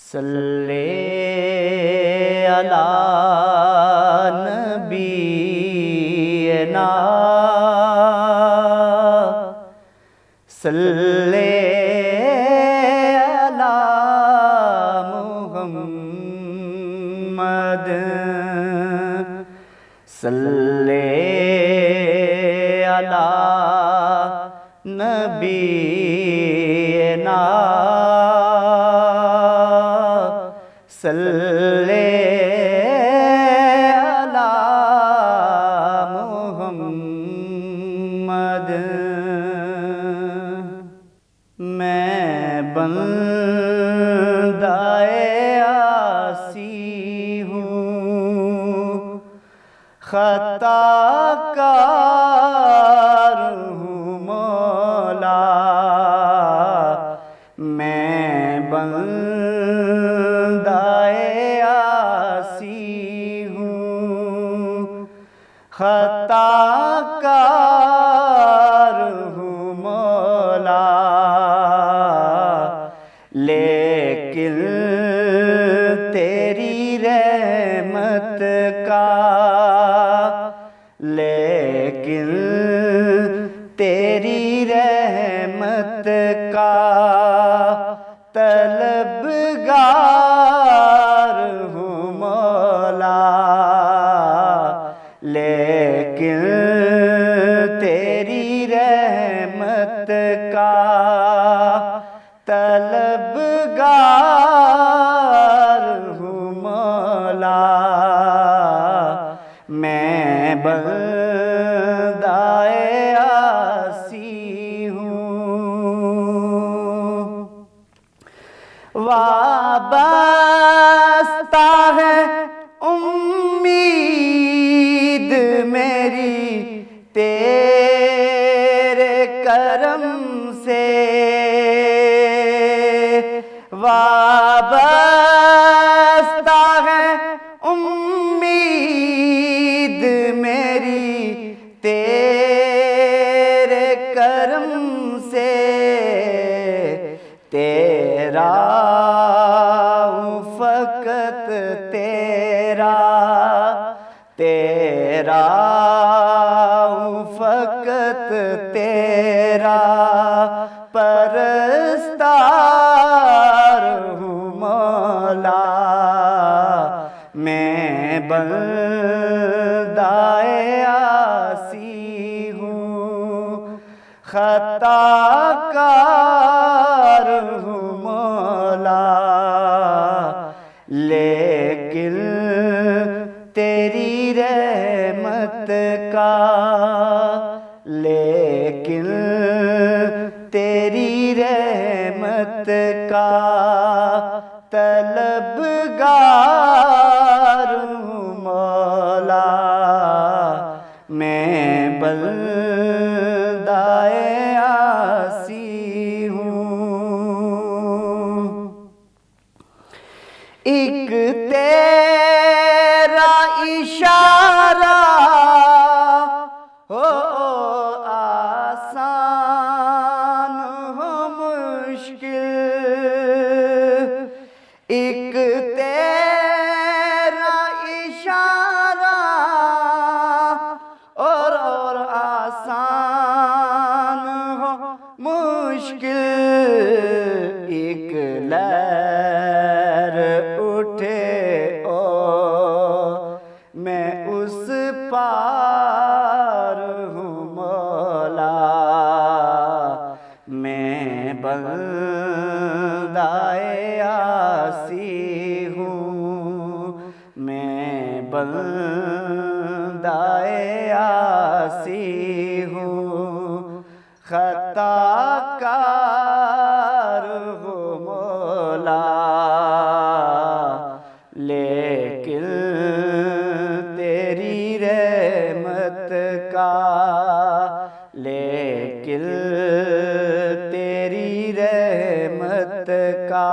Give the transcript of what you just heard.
صلی علی نبینا صلی علی محمد صلی علی نبینا صلی علی محمد۔ میں بندہ عاصی ہوں، خطا کار ہوں مولا، میں بندہ عاصی ہوں، خطا کار ہوں مولا، لیکن تیری رحمت کا، لیکن تیری رحمت کا طلبگار ہوں مولا، لیکن تیری رحمت کا طلبگار ہوں مولا، میں بندہ عاصی ہوں۔ وابستہ ہے امید میری تیرے کرم سے، وابستہ ہے امید میری تیرے کرم سے، تیرا ہوں فقط تیرا، تیرا ہوں فقط تیرا پرستار ہوں مولا، میں بندہ عاصی ہوں، خطا کار ہوں مولا، لیکن تیری رحمت کا، لیکن تیری رحمت کا طلبگار ہوں مولا، میں بندہ عاصی ہوں۔ ایک تیرا اشارہ ہو آسان ہو مشکل، ایک تیرا اشارہ اور آسان ہو مشکل، ایک لہر اٹھے او میں اس پار ہوں مولا، میں بندہ عاصی ہوں، میں بندہ عاصی ہوں، خطا کار ہوں مولا، لیکن تیری رحمت کا، لیکن تیری رحمت کا